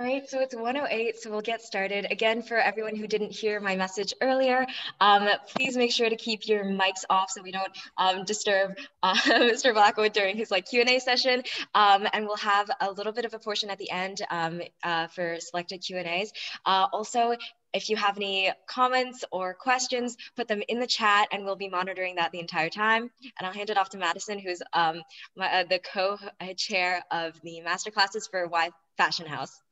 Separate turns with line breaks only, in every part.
All right, so it's 1:08, so we'll get started. Again, for everyone who didn't hear my message earlier, please make sure to keep your mics off so we don't disturb Mr. Blackwood during his Q&A session. And we'll have a little bit of a portion at the end for selected Q&As. Also, if you have any comments or questions, put them in the chat and we'll be monitoring that the entire time. And I'll hand it off to Madison, who's the co-chair of the masterclasses for Y Fashion House.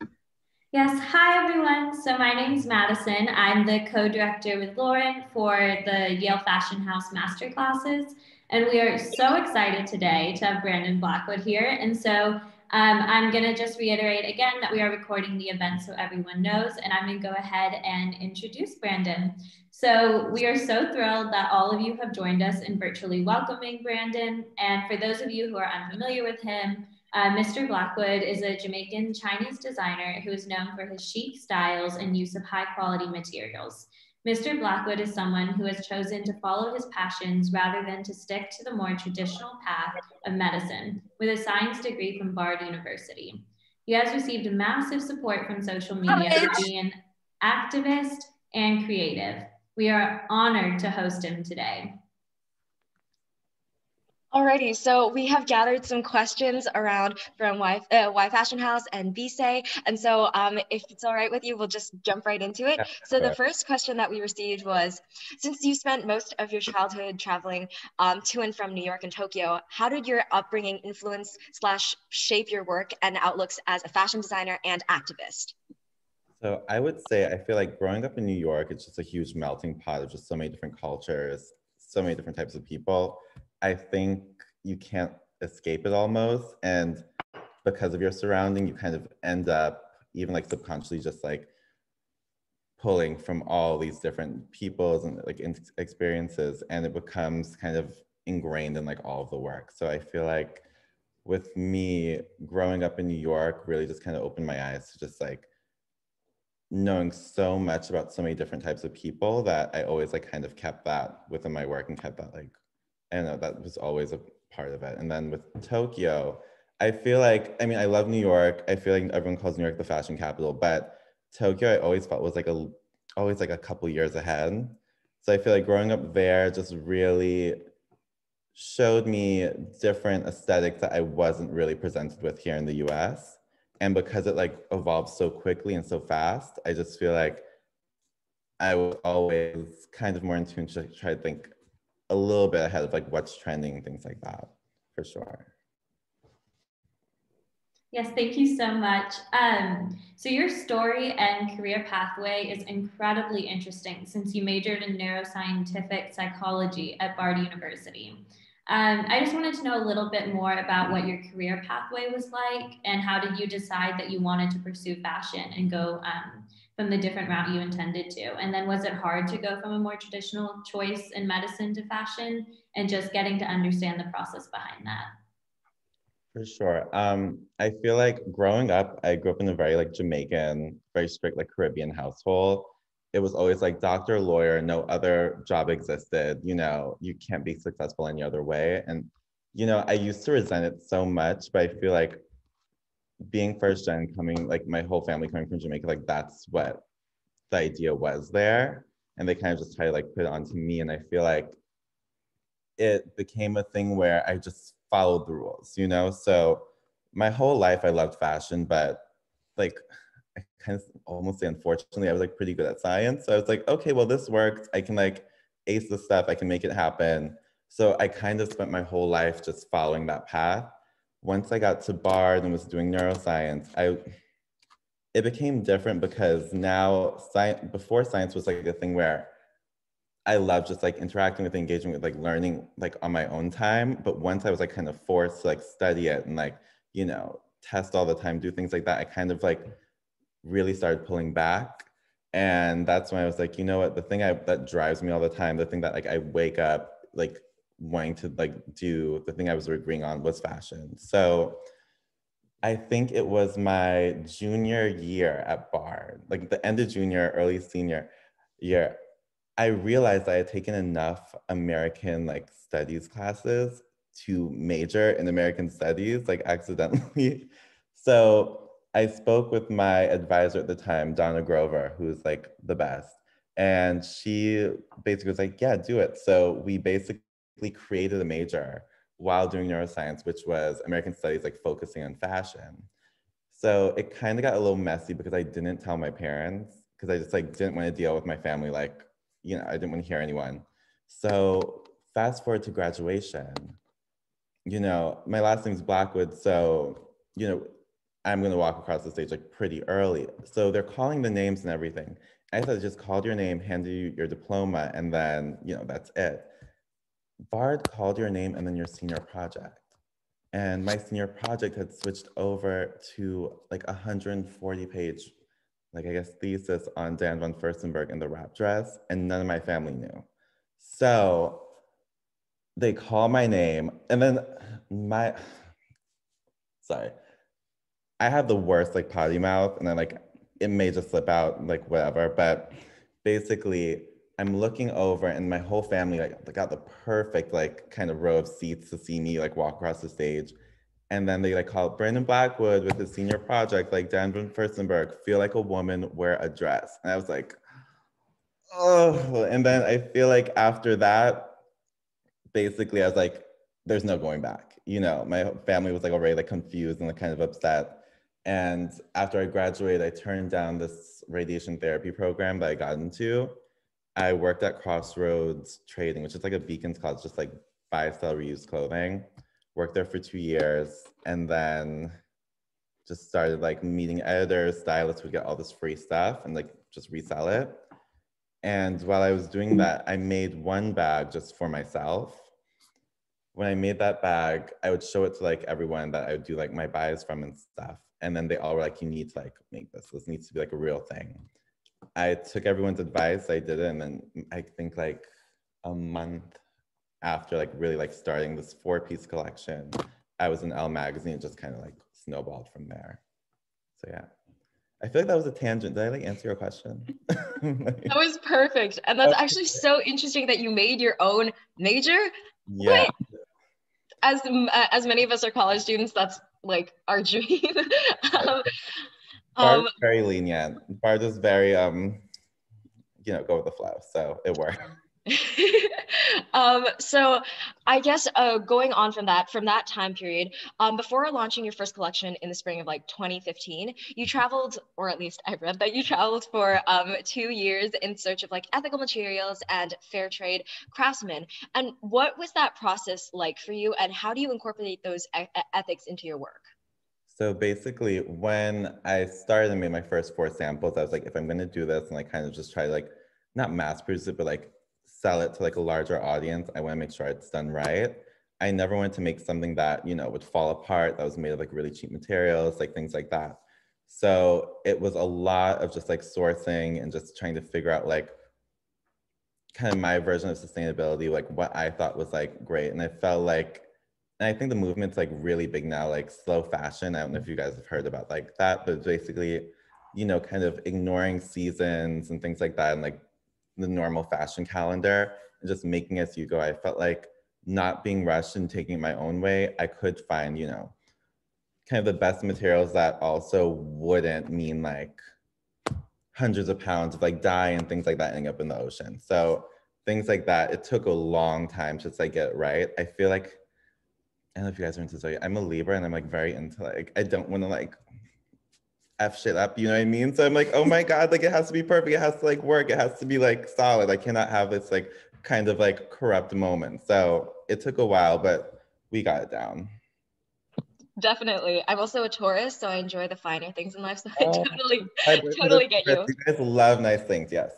Yes, hi everyone. So my name is Madison. I'm the co-director with Lauren for the Yale Fashion House Masterclasses. And we are so excited today to have Brandon Blackwood here. And so I'm going to just reiterate again that we are recording the event so everyone knows. And I'm going to go ahead and introduce Brandon. So we are so thrilled that all of you have joined us in virtually welcoming Brandon. And for those of you who are unfamiliar with him, Mr. Blackwood is a Jamaican Chinese designer who is known for his chic styles and use of high quality materials. Mr. Blackwood is someone who has chosen to follow his passions rather than to stick to the more traditional path of medicine, with a science degree from Bard University. He has received massive support from social media for being an activist and creative. We are honored to host him today.
Alrighty, so we have gathered some questions around from Y Fashion House and BSAY, and so if it's all right with you, we'll just jump right into it. So the first question that we received was, since you spent most of your childhood traveling to and from New York and Tokyo, how did your upbringing influence / shape your work and outlooks as a fashion designer and activist?
So I would say, I feel like growing up in New York, it's just a huge melting pot of just so many different cultures, so many different types of people. I think you can't escape it almost. And because of your surrounding, you kind of end up even subconsciously just pulling from all these different peoples and experiences, and it becomes kind of ingrained in all of the work. So I feel like with me growing up in New York really just kind of opened my eyes to just knowing so much about so many different types of people that I always kind of kept that within my work and kept that I don't know, that was always a part of it. And then with Tokyo, I feel like, I mean, I love New York. I feel like everyone calls New York the fashion capital, but Tokyo I always felt was always a couple years ahead. So I feel like growing up there just really showed me different aesthetics that I wasn't really presented with here in the US. And because it evolved so quickly and so fast, I just feel like I was always kind of more in tune to try to think a little bit ahead of what's trending and things like that, for sure.
Yes, thank you so much. So your story and career pathway is incredibly interesting since you majored in Neuroscientific Psychology at Bard University. I just wanted to know a little bit more about what your career pathway was like and how did you decide that you wanted to pursue fashion and go from the different route you intended to? And then was it hard to go from a more traditional choice in medicine to fashion and just getting to understand the process behind that?
For sure. I feel like growing up, I grew up in a very Jamaican, very strict Caribbean household. It was always doctor, lawyer, no other job existed. You know, you can't be successful any other way. And, you know, I used to resent it so much, but I feel like being first gen coming, my whole family coming from Jamaica, that's what the idea was there. And they kind of just try to put it onto me. And I feel like it became a thing where I just followed the rules, you know? So my whole life I loved fashion, but I kind of almost say unfortunately, I was pretty good at science. So I was okay, well, this works. I can ace the stuff, I can make it happen. So I kind of spent my whole life just following that path. Once I got to Bard and was doing neuroscience, it became different because now before science was a thing where I love just interacting with, engaging with, learning on my own time. But once I was kind of forced to study it and you know, test all the time, do things like that, I kind of really started pulling back. And that's when I was you know what, the thing that drives me all the time, the thing that I wake up wanting to do, the thing I was agreeing on was fashion. So I think it was my junior year at Bard, the end of junior, early senior year. I realized I had taken enough American studies classes to major in American studies accidentally. So I spoke with my advisor at the time, Donna Grover, who's like the best. And she basically was like, yeah, do it. So we basically created a major while doing neuroscience, which was American Studies, like focusing on fashion. So it kind of got a little messy because I didn't tell my parents because I just like didn't want to deal with my family. Like, you know, I didn't want to hear anyone. So fast forward to graduation, you know, my last name's Blackwood. So, you know, I'm going to walk across the stage like pretty early. So they're calling the names and everything. I said, just called your name, handed you your diploma, and then, you know, that's it. Bard called your name and then your senior project. And my senior project had switched over to like 140 page, like I guess, thesis on Dan von Furstenberg and the wrap dress, and none of my family knew. So they call my name, and then sorry, I have the worst like potty mouth, and then like it may just slip out, like whatever. But basically, I'm looking over, and my whole family like got the perfect like kind of row of seats to see me like walk across the stage. And then they like call Brandon Blackwood with his senior project, like Dan von Furstenberg, feel like a woman, wear a dress. And I was like, oh. And then I feel like after that, basically I was like, there's no going back. You know, my family was like already like confused and like kind of upset. And after I graduated, I turned down this radiation therapy program that I got into. I worked at Crossroads Trading, which is like a Beacons College, just like buy, sell, reuse clothing. Worked there for 2 years, and then just started like meeting editors, stylists would get all this free stuff and like just resell it. And while I was doing that, I made one bag just for myself. When I made that bag, I would show it to like everyone that I would do like my buys from and stuff. And then they all were like, you need to like make this. This needs to be like a real thing. I took everyone's advice, I did it. And then I think like a month after like really like starting this 4-piece collection, I was in Elle magazine, it just kind of like snowballed from there. So yeah, I feel like that was a tangent. Did I like answer your question?
That was perfect. And that's actually so interesting that you made your own major.
Yeah.
Wait, as many of us are college students, that's like our dream.
Bard was very lenient. Bard was very you know, go with the flow. So it worked.
So I guess going on from that time period, before launching your first collection in the spring of like 2015, you traveled, or at least I read that you traveled for 2 years in search of like ethical materials and fair trade craftsmen. And what was that process like for you, and how do you incorporate those ethics into your work?
So basically, when I started and made my first 4 samples, I was like, if I'm going to do this and like kind of just try to like not mass produce it, but like sell it to like a larger audience, I want to make sure it's done right. I never wanted to make something that, you know, would fall apart, that was made of like really cheap materials, like things like that. So it was a lot of just like sourcing and just trying to figure out like kind of my version of sustainability, like what I thought was like great. And I felt like, and I think the movement's like really big now, like slow fashion. I don't know if you guys have heard about like that, but basically, you know, kind of ignoring seasons and things like that, and like the normal fashion calendar and just making as you go. I felt like not being rushed and taking it my own way, I could find, you know, kind of the best materials that also wouldn't mean like hundreds of pounds of like dye and things like that ending up in the ocean. So things like that, it took a long time to like get it right. I feel like, I don't know if you guys are into Zoe. I'm a Libra and I'm like very into like, I don't want to like F shit up, you know what I mean? So I'm like, oh my God, like it has to be perfect. It has to like work. It has to be like solid. I cannot have this like kind of like corrupt moment. So it took a while, but we got it down.
Definitely. I'm also a Taurus, so I enjoy the finer things in life. So I totally get you.
You guys love nice things, yes.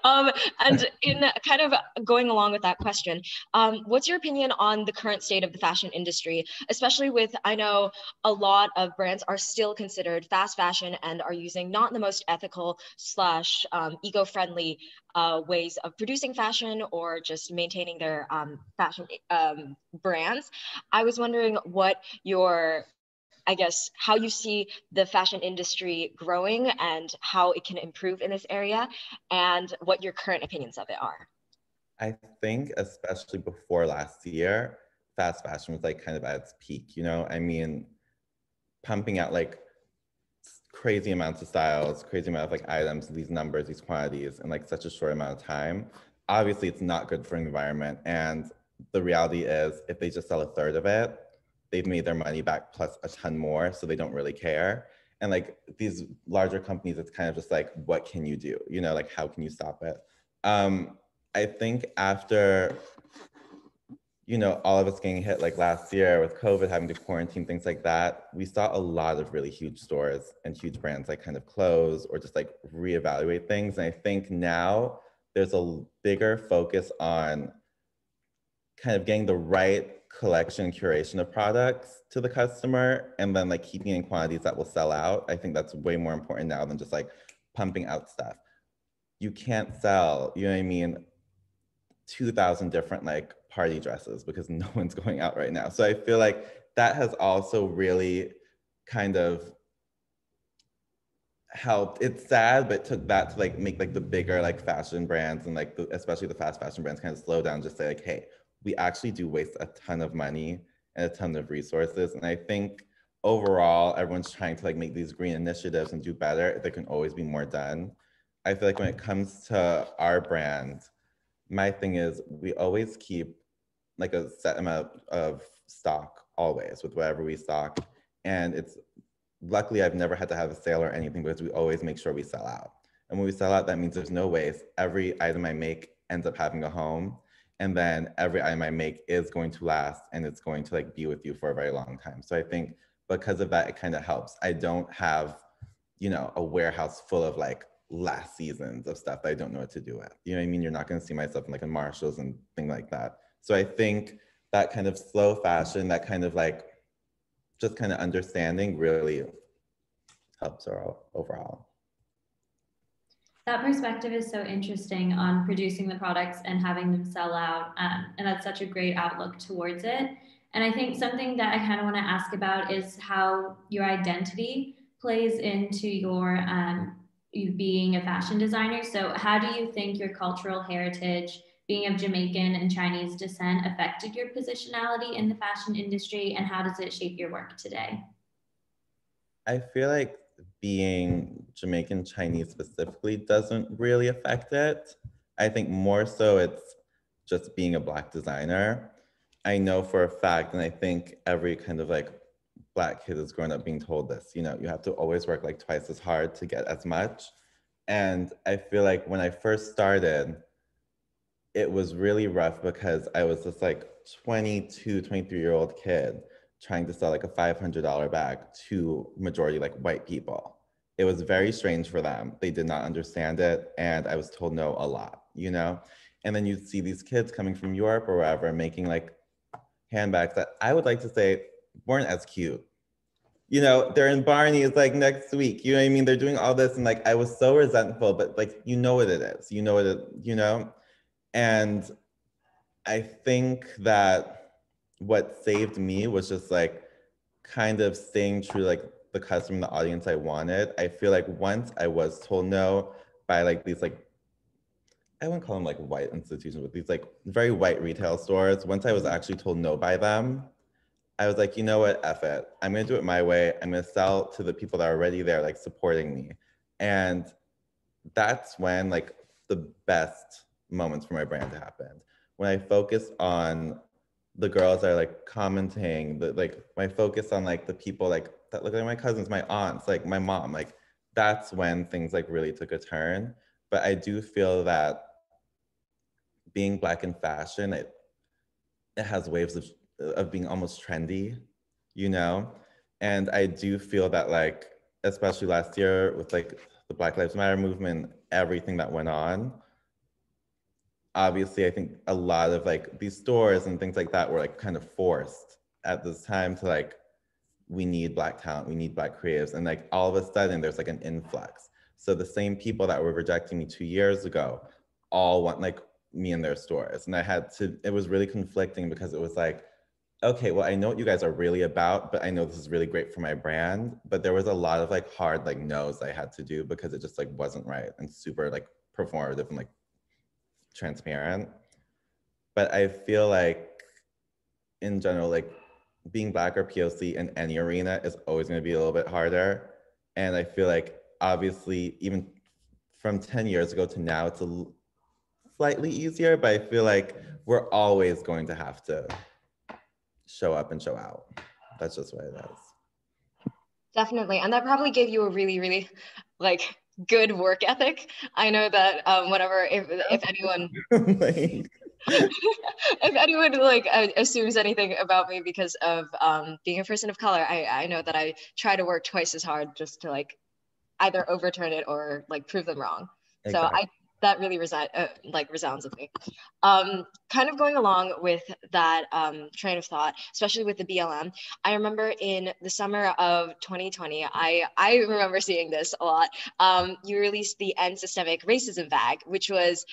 And in kind of going along with that question, what's your opinion on the current state of the fashion industry, especially with, I know a lot of brands are still considered fast fashion and are using not the most ethical slash eco-friendly ways of producing fashion or just maintaining their fashion brands. I was wondering what your, I guess, how you see the fashion industry growing and how it can improve in this area, and what your current opinions of it are.
I think especially before last year, fast fashion was like kind of at its peak, you know? I mean, pumping out like crazy amounts of styles, crazy amount of like items, these numbers, these quantities in like such a short amount of time. Obviously it's not good for the environment. And the reality is if they just sell a third of it, they've made their money back plus a ton more, so they don't really care. And like these larger companies, it's kind of just like, what can you do? You know, like how can you stop it? I think after, you know, all of us getting hit like last year with COVID, having to quarantine, things like that, we saw a lot of really huge stores and huge brands like kind of close or just like reevaluate things. And I think now there's a bigger focus on kind of getting the right collection curation of products to the customer and then like keeping in quantities that will sell out. I think that's way more important now than just like pumping out stuff. You can't sell, you know what I mean, 2,000 different like party dresses because no one's going out right now. So I feel like that has also really kind of helped. It's sad, but it took that to like make like the bigger like fashion brands and like especially the fast fashion brands kind of slow down, just say like, hey, we actually do waste a ton of money and a ton of resources. And I think overall, everyone's trying to like make these green initiatives and do better. There can always be more done. I feel like when it comes to our brand, my thing is we always keep like a set amount of stock always with whatever we stock. And it's luckily I've never had to have a sale or anything because we always make sure we sell out. And when we sell out, that means there's no waste. Every item I make ends up having a home. And then every item I make is going to last and it's going to like be with you for a very long time. So I think because of that, it kind of helps. I don't have, you know, a warehouse full of like last seasons of stuff that I don't know what to do with. You know what I mean? You're not going to see myself in like a Marshalls and things like that. So I think that kind of slow fashion, that kind of like just kind of understanding really helps overall.
That perspective is so interesting on producing the products and having them sell out. And that's such a great outlook towards it. And I think something that I kind of want to ask about is how your identity plays into your you being a fashion designer. So how do you think your cultural heritage, being of Jamaican and Chinese descent, affected your positionality in the fashion industry, and how does it shape your work today?
I feel like being Jamaican Chinese specifically doesn't really affect it. I think more so it's just being a Black designer. I know for a fact, and I think every kind of like Black kid is growing up being told this, you know, you have to always work like twice as hard to get as much. And I feel like when I first started, it was really rough because I was this like 22, 23-year-old kid trying to sell like a $500 bag to majority like white people. It was very strange for them. They did not understand it. And I was told no a lot, you know? And then you'd see these kids coming from Europe or wherever making like handbags that I would like to say weren't as cute. You know, they're in Barney's like next week, you know what I mean? They're doing all this and like, I was so resentful, but like, you know what it is, you know what it, you know? And I think that what saved me was just like kind of staying true to like the customer and the audience I wanted. I feel like once I was told no by like these like, I wouldn't call them like white institutions, but these like very white retail stores, once I was actually told no by them, I was like, you know what, F it. I'm gonna do it my way. I'm gonna sell to the people that are already there, like supporting me. And that's when like the best moments for my brand happened. When I focused on the girls that are like commenting, like my focus on like the people like that look like my cousins, my aunts, like my mom, like that's when things like really took a turn. But I do feel that being Black in fashion, it has waves of being almost trendy, you know? And I do feel that like, especially last year with like the Black Lives Matter movement, everything that went on, obviously I think a lot of like these stores and things like that were like kind of forced at this time to like, we need Black talent, we need Black creatives. And like all of a sudden there's like an influx. So the same people that were rejecting me 2 years ago all want like me in their stores. And I had to, it was really conflicting because it was like, okay, well, I know what you guys are really about, but I know this is really great for my brand. But there was a lot of like hard like no's I had to do because it just like wasn't right and super like performative and like transparent. But I feel like in general, like being Black or POC in any arena is always going to be a little bit harder. And I feel like obviously even from 10 years ago to now, it's slightly easier, but I feel like we're always going to have to show up and show out. That's just what it is.
Definitely. And that probably gave you a really, really like good work ethic. I know that whenever, if anyone,
Like,
if anyone like assumes anything about me because of being a person of color, I know that I try to work twice as hard just to like either overturn it or like prove them wrong.
exactly.
So that really resounds with me. Kind of going along with that train of thought, especially with the BLM, I remember in the summer of 2020, I remember seeing this a lot. You released the End Systemic Racism bag, which was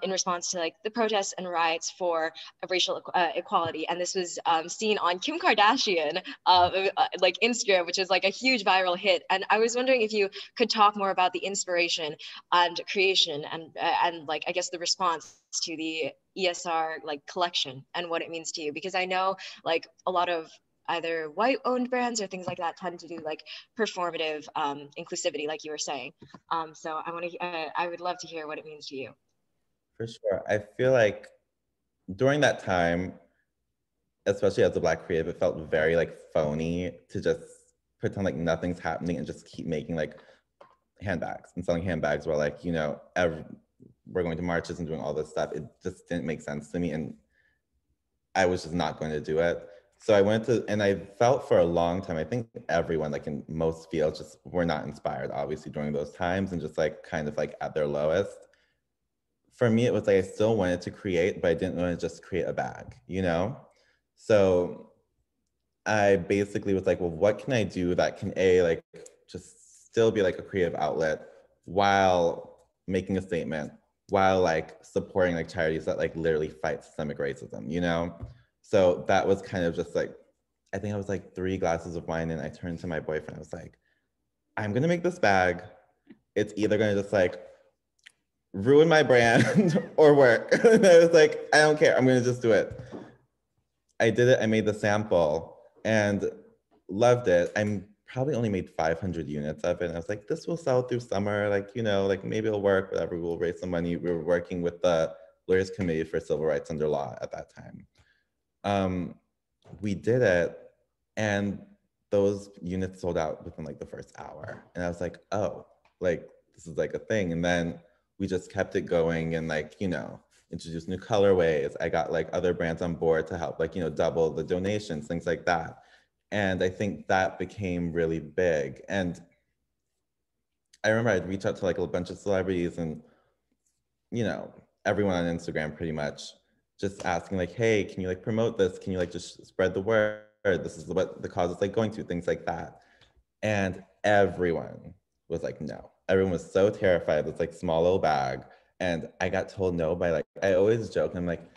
in response to like the protests and riots for racial equality. And this was seen on Kim Kardashian like Instagram, which is like a huge viral hit. And I was wondering if you could talk more about the inspiration and creation and like I guess the response to the ESR like collection and what it means to you, because I know like a lot of either white owned brands or things like that tend to do like performative inclusivity, like you were saying. So I would love to hear what it means to you.
For sure. I feel like during that time, especially as a Black creative, it felt very like phony to just pretend like nothing's happening and just keep making like handbags and selling handbags where like, you know, we're going to marches and doing all this stuff. It just didn't make sense to me. And I was just not going to do it. So I went to, and I felt for a long time, I think everyone like in most fields just were not inspired, obviously during those times and just like kind of like at their lowest. For me, it was like I still wanted to create, but I didn't want to just create a bag, you know? So I basically was like, well, what can I do that can like just still be like a creative outlet while making a statement, while like supporting like charities that like literally fight systemic racism, you know? So that was kind of just like, I think I was like 3 glasses of wine and I turned to my boyfriend. I was like, I'm gonna make this bag. It's either gonna just like ruin my brand or work. And I was like, I don't care, I'm gonna just do it. I did it, I made the sample and loved it. I'm probably only made 500 units of it. And I was like, this will sell through summer. Like, you know, like maybe it'll work, whatever, we'll raise some money. We were working with the Lawyers Committee for Civil Rights Under Law at that time. We did it and those units sold out within like the first hour. And I was like, oh, like this is like a thing. And then we just kept it going and like, you know, introduced new colorways. I got like other brands on board to help like, you know, double the donations, things like that. And I think that became really big. And I remember I'd reach out to like a bunch of celebrities and, you know, everyone on Instagram pretty much just asking like, hey, can you like promote this? Can you like just spread the word? This is what the cause is like going to, things like that. And everyone was like, no. Everyone was so terrified of this like small little bag. And I got told no by like, I always joke, I'm like,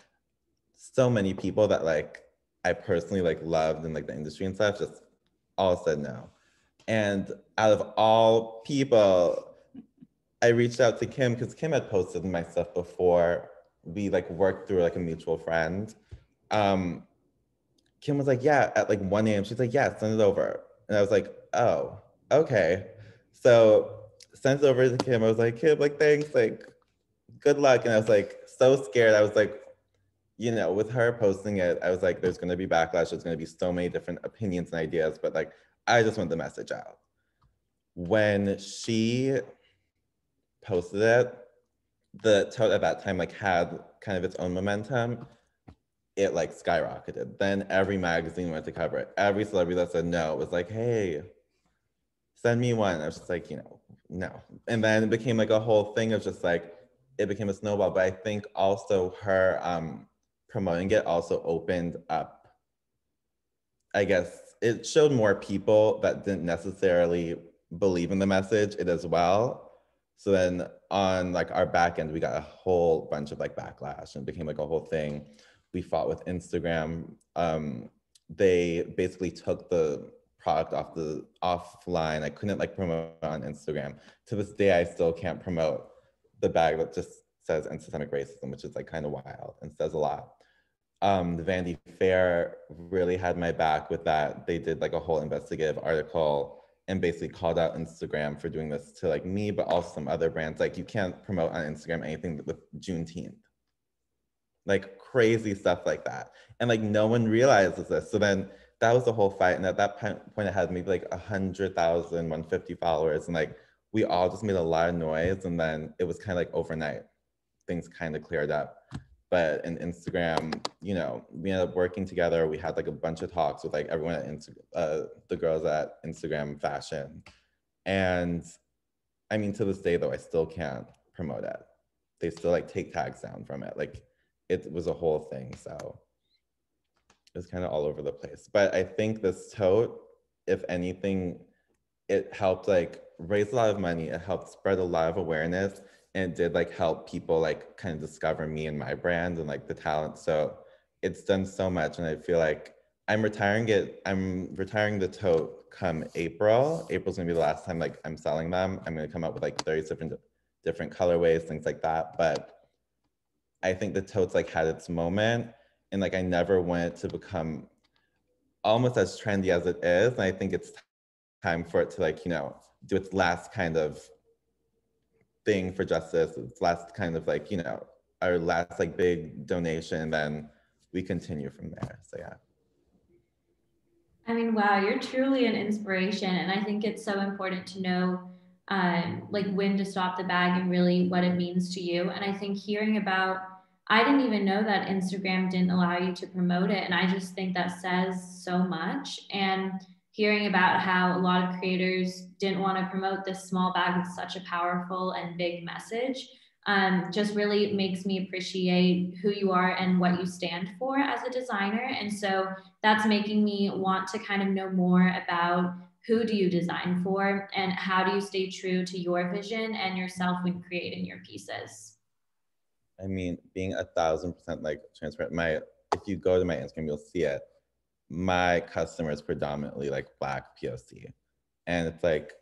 so many people that like I personally like loved in like the industry and stuff just all said no. And out of all people, I reached out to Kim because Kim had posted my stuff before. We like worked through like a mutual friend. Kim was like, yeah, at like 1 a.m. She's like, yeah, send it over. And I was like, oh, okay. So sent it over to Kim. I was like, Kim, like, thanks, like, good luck. And I was like, so scared. I was like, you know, with her posting it, I was like, there's gonna be backlash. There's gonna be so many different opinions and ideas, but like, I just want the message out. When she posted it, the tote at that time like had kind of its own momentum. It like skyrocketed. Then every magazine went to cover it. Every celebrity that said no was like, hey, send me one. I was just like, you know, no. And then it became like a whole thing of just like, it became a snowball. But I think also her promoting it also opened up, I guess, it showed more people that didn't necessarily believe in the message it as well. So then on like our back end, we got a whole bunch of like backlash and it became like a whole thing. We fought with Instagram. They basically took the product offline. I couldn't like promote on Instagram. To this day, I still can't promote the bag that just says "End Systemic Racism," which is like kind of wild and says a lot. The Vanity Fair really had my back with that. They did like a whole investigative article and basically called out Instagram for doing this to like me, but also some other brands. Like you can't promote on Instagram anything with Juneteenth. Like crazy stuff like that. And like no one realizes this. So then that was the whole fight. And at that point it had maybe like 100,000, 150 followers. And like we all just made a lot of noise. And then it was kind of like overnight, things kind of cleared up. But in Instagram, you know, we ended up working together. We had like a bunch of talks with like everyone at the girls at Instagram Fashion. And I mean, to this day though, I still can't promote it. They still like take tags down from it. Like it was a whole thing. So it was kind of all over the place. But I think this tote, if anything, it helped like raise a lot of money. It helped spread a lot of awareness. And it did like help people like kind of discover me and my brand and like the talent. So it's done so much. And I feel like I'm retiring the tote come April. April's gonna be the last time like I'm selling them. I'm gonna come up with like 30 different colorways, things like that. But I think the tote's like had its moment. And like I never want it to become almost as trendy as it is. And I think it's time for it to like, you know, do its last kind of thing for justice, its last kind of like, you know, our last like big donation, and then we continue from there. So yeah.
I mean, wow, you're truly an inspiration. And I think it's so important to know like when to stop the bag and really what it means to you. And I think hearing about, I didn't even know that Instagram didn't allow you to promote it. And I just think that says so much. And hearing about how a lot of creators didn't want to promote this small bag with such a powerful and big message just really makes me appreciate who you are and what you stand for as a designer. And so that's making me want to kind of know more about who do you design for and how do you stay true to your vision and yourself when creating your pieces.
I mean, being 1,000% like transparent, if you go to my Instagram, you'll see it. My customer is predominantly like Black POC. And it's like,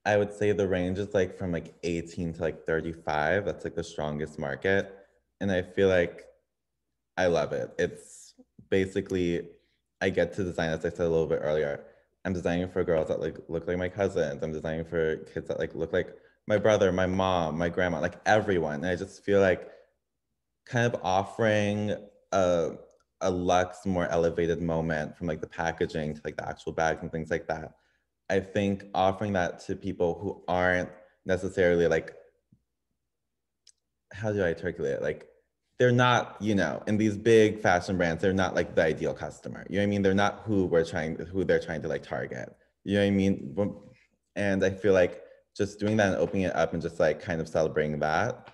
I would say the range is like from like 18 to like 35. That's like the strongest market. And I feel like I love it. It's basically, I get to design, as I said a little bit earlier, I'm designing for girls that like look like my cousins. I'm designing for kids that like look like my brother, my mom, my grandma, like everyone. And I just feel like kind of offering a luxe, more elevated moment from like the packaging to like the actual bags and things like that. I think offering that to people who aren't necessarily like, how do I articulate it? Like, they're not, you know, in these big fashion brands, they're not like the ideal customer. You know what I mean? They're not who they're trying to like target. You know what I mean? And I feel like just doing that and opening it up and just like kind of celebrating that,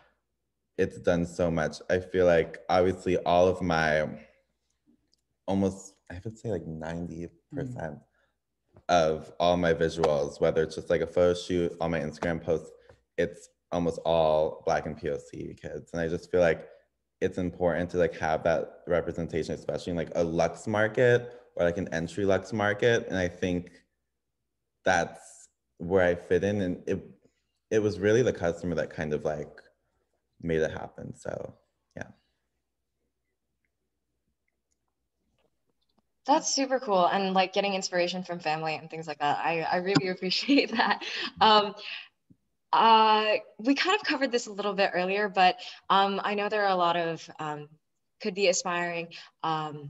it's done so much. I feel like obviously all of my, almost, I would say like 90% of all my visuals, whether it's just like a photo shoot, all my Instagram posts, it's almost all Black and POC kids. And I just feel like it's important to like have that representation, especially in like a luxe market or like an entry luxe market. And I think that's where I fit in. And it was really the customer that kind of like made it happen. So yeah.
That's super cool. And like getting inspiration from family and things like that. I really appreciate that. We kind of covered this a little bit earlier, but I know there are a lot of could be aspiring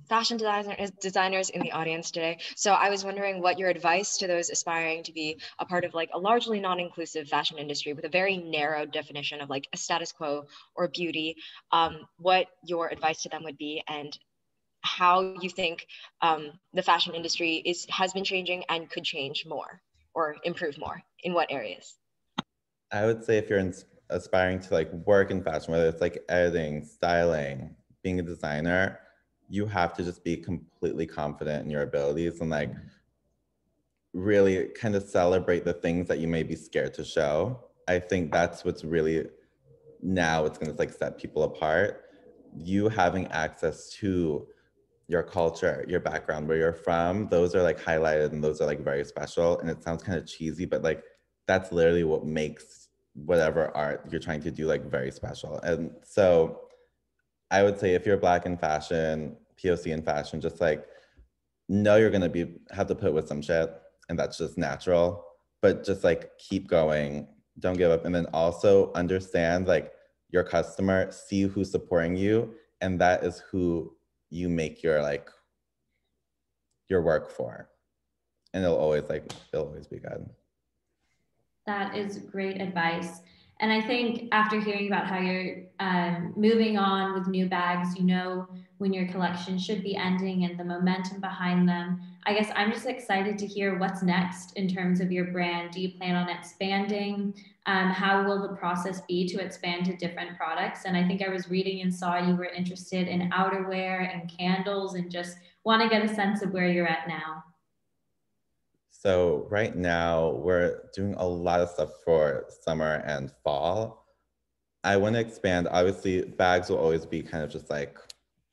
fashion designers in the audience today. So I was wondering what your advice to those aspiring to be a part of like a largely non-inclusive fashion industry with a very narrow definition of like a status quo or beauty, what your advice to them would be, and how you think the fashion industry has been changing and could change more or improve more, in what areas?
I would say if you're aspiring to like work in fashion, whether it's like editing, styling, being a designer, you have to just be completely confident in your abilities and like really kind of celebrate the things that you may be scared to show. I think that's what's really now it's going to like set people apart. You having access to your culture, your background, where you're from, those are like highlighted and those are like very special. And it sounds kind of cheesy, but like that's literally what makes whatever art you're trying to do like very special. And so I would say if you're Black in fashion, POC in fashion, just like know you're gonna have to put with some shit. and that's just natural, but just like keep going, don't give up. And then also understand like your customer, see who's supporting you, and that is who you make your like your work for. And it'll always be good.
That is great advice. And I think after hearing about how you're moving on with new bags, you know when your collection should be ending and the momentum behind them, I guess I'm just excited to hear what's next in terms of your brand. Do you plan on expanding? How will the process be to expand to different products? And I think I was reading and saw you were interested in outerwear and candles, and just want to get a sense of where you're at now.
So right now we're doing a lot of stuff for summer and fall. I want to expand. Obviously, bags will always be kind of just like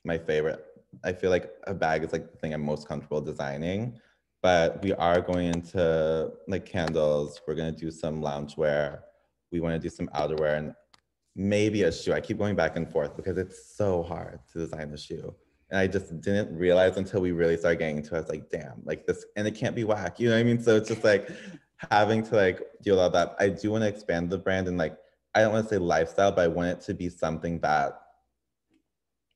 my favorite. I feel like a bag is like the thing I'm most comfortable designing, but we are going into like candles. We're going to do some loungewear. We want to do some outerwear and maybe a shoe. I keep going back and forth because it's so hard to design a shoe. And I just didn't realize until we really started getting into it. I was like, damn, like this, and it can't be whack, you know what I mean? So it's just like having to like deal with all that. I do want to expand the brand and like, I don't want to say lifestyle, but I want it to be something that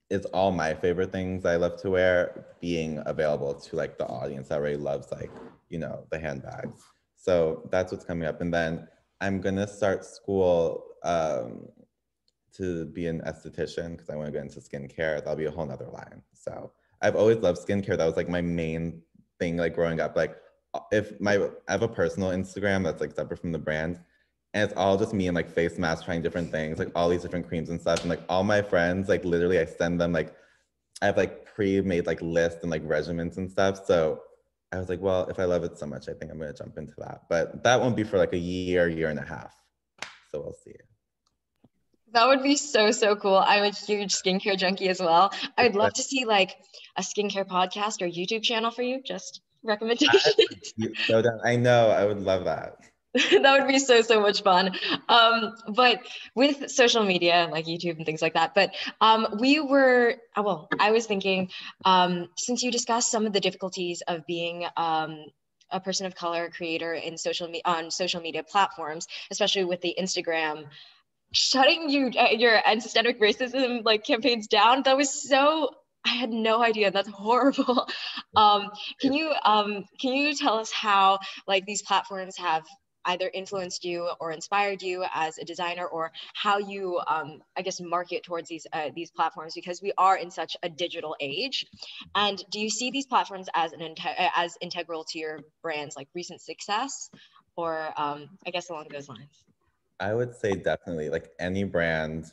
is all my favorite things I love to wear being available to like the audience that really loves like, you know, the handbags. So that's what's coming up. And then I'm gonna start school to be an esthetician because I want to get into skincare. That'll be a whole nother line. So I've always loved skincare. That was like my main thing, like growing up. Like I have a personal Instagram that's like separate from the brand, and it's all just me and like face masks trying different things, like all these different creams and stuff. And like all my friends, like literally I send them like, I have like pre-made like lists and like regimens and stuff. So I was like, well, if I love it so much, I think I'm gonna jump into that. But that won't be for like a year and a half. So we'll see.
That would be so, so cool. I'm a huge skincare junkie as well. I would love to see like a skincare podcast or YouTube channel for you. Just recommendations.
So I know, I would love that.
That would be so, so much fun. But with social media like YouTube and things like that, but I was thinking, since you discussed some of the difficulties of being a person of color creator in on social media platforms, especially with the Instagram shutting your anti-systemic racism like campaigns down, that was so, I had no idea. That's horrible. Can you tell us how like these platforms have either influenced you or inspired you as a designer, or how you I guess market towards these platforms, because we are in such a digital age? And do you see these platforms as as integral to your brand's like recent success, or I guess along those lines?
I would say definitely, like any brand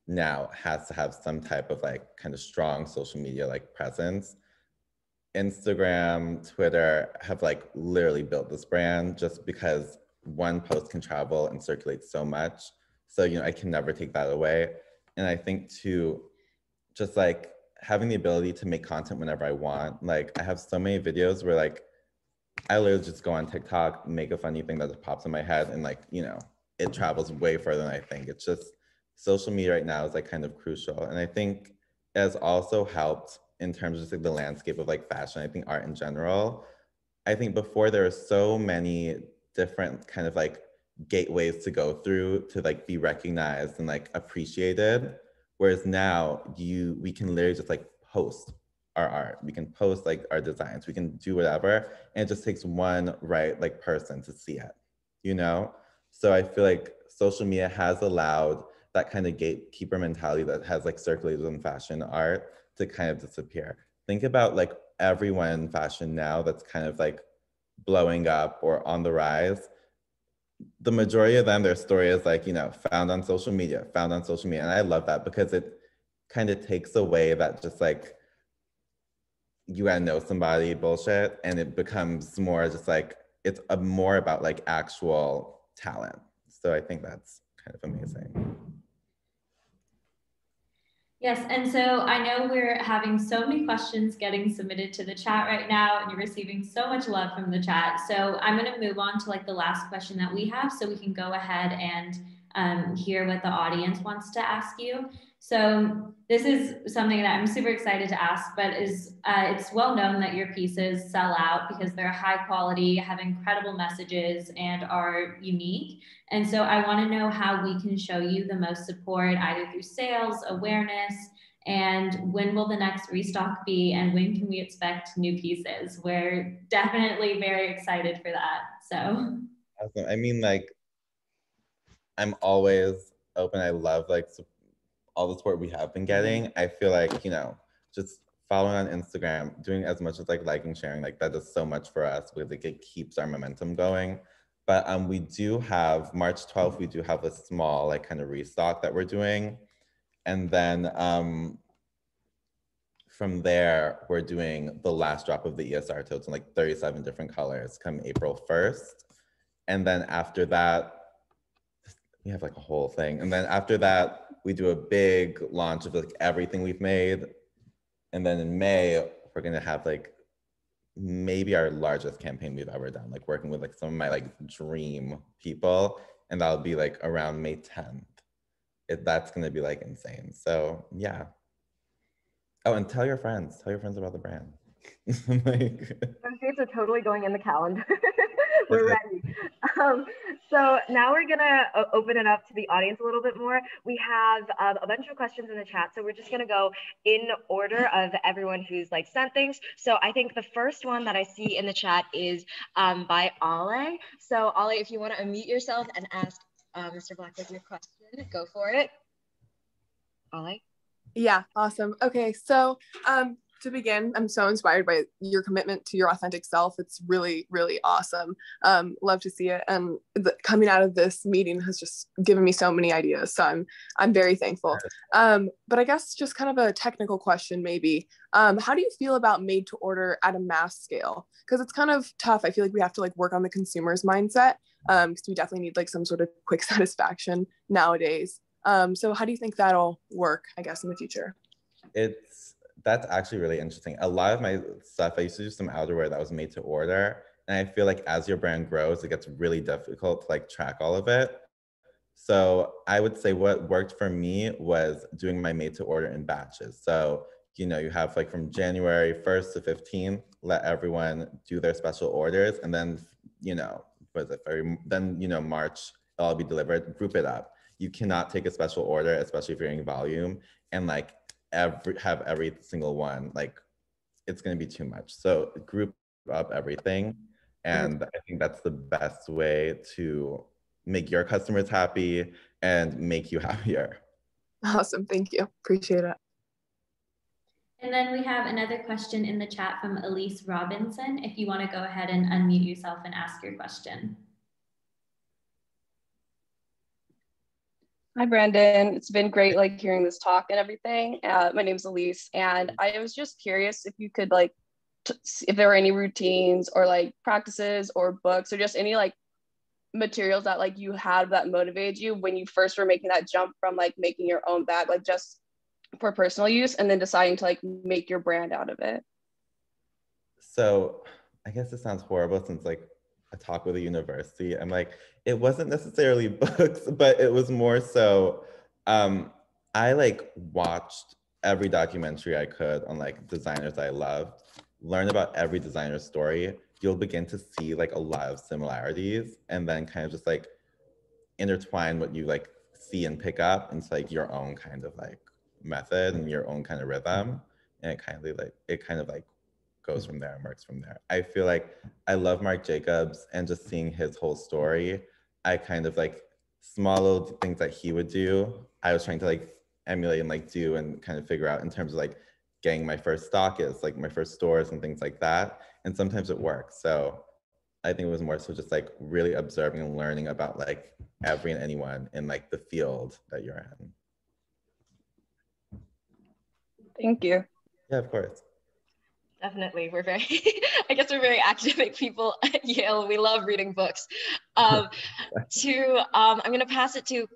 now has to have some type of like kind of strong social media like presence. Instagram, Twitter have like literally built this brand just because one post can travel and circulate so much. So, you know, I can never take that away. And I think too, just like having the ability to make content whenever I want. Like I have so many videos where like, I literally just go on TikTok, make a funny thing that just pops in my head, and like, you know, it travels way further than I think. It's just social media right now is like kind of crucial. And I think it has also helped in terms of just like the landscape of like fashion. I think art in general. I think before there were so many different kind of like gateways to go through to like be recognized and like appreciated. Whereas now we can literally just like post our art. We can post like our designs. We can do whatever. And it just takes one right like person to see it, you know? So I feel like social media has allowed that kind of gatekeeper mentality that has like circulated in fashion art to kind of disappear. Think about like everyone in fashion now that's kind of like blowing up or on the rise. The majority of them, their story is like, you know, found on social media. And I love that because it kind of takes away that just like, you gotta know somebody bullshit, and it becomes more just like, it's more about like actual talent. So I think that's kind of amazing.
Yes, and so I know we're having so many questions getting submitted to the chat right now, and you're receiving so much love from the chat. So I'm going to move on to like the last question that we have, so we can go ahead and hear what the audience wants to ask you. So this is something that I'm super excited to ask, but it's well known that your pieces sell out because they're high quality, have incredible messages, and are unique. And so I want to know how we can show you the most support, either through sales, awareness, and when will the next restock be, and when can we expect new pieces? We're definitely very excited for that. So
awesome. I mean, like, I'm always open. I love like all the support we have been getting. I feel like, you know, just following on Instagram, doing as much as like liking, sharing, like that does so much for us because like, it keeps our momentum going. But we do have March 12th, we do have a small like kind of restock that we're doing. And then from there, we're doing the last drop of the ESR totes in like 37 different colors come April 1st. And then after that, we have like a whole thing. And then after that, we do a big launch of like everything we've made. And then in May, we're gonna have like maybe our largest campaign we've ever done, like working with like some of my like dream people. And that'll be like around May 10th. That's gonna be like insane. So yeah. Oh, and tell your friends about the brand. Like,
those dates are totally going in the calendar. We're ready. So now we're gonna open it up to the audience a little bit more. We have a bunch of questions in the chat, so we're just gonna go in order of everyone who's like sent things. So I think the first one that I see in the chat is by Ale. So Ale, if you want to unmute yourself and ask Mr. Blackwood your question, go for it. Ale.
Yeah, awesome. Okay, so to begin, I'm so inspired by your commitment to your authentic self. It's really, really awesome. Love to see it. And coming out of this meeting has just given me so many ideas. So I'm very thankful. But I guess just kind of a technical question maybe. How do you feel about made to order at a mass scale? Because it's kind of tough. I feel like we have to like work on the consumer's mindset because we definitely need like some sort of quick satisfaction nowadays. So how do you think that'll work, I guess, in the future?
That's actually really interesting. A lot of my stuff, I used to do some outerwear that was made to order. And I feel like as your brand grows, it gets really difficult to like track all of it. So I would say what worked for me was doing my made to order in batches. So, you know, you have like from January 1st to 15th, let everyone do their special orders. And then, you know, March, it'll all be delivered, group it up. You cannot take a special order, especially if you're in volume, and like have every single one, like it's going to be too much. So group up everything. And I think that's the best way to make your customers happy and make you happier.
Awesome, thank you, appreciate it.
And then we have another question in the chat from Elise Robinson. If you want to go ahead and unmute yourself and ask your question.
Hi, Brandon. It's been great like hearing this talk and everything. My name is Elise, and I was just curious if you could like, if there were any routines or like practices or books or just any like materials that like you had that motivated you when you first were making that jump from like making your own bag, like just for personal use, and then deciding to like make your brand out of it.
So I guess it sounds horrible since like a talk with a university. I'm like, it wasn't necessarily books, but it was more so, I like watched every documentary I could on like designers I loved, learn about every designer's story. You'll begin to see like a lot of similarities and then kind of just like intertwine what you like see and pick up into like your own kind of like method and your own kind of rhythm. And it kind of like goes from there and works from there. I feel like I love Marc Jacobs and just seeing his whole story. I kind of like small little things that he would do, I was trying to like emulate and like do and kind of figure out in terms of like getting my first stockists, like my first stores and things like that. And sometimes it works. So I think it was more so just like really observing and learning about like every and anyone in like the field that you're in.
Thank you.
Yeah, of course.
Definitely. We're very, I guess we're very academic people at Yale. We love reading books. I'm going to pass it to,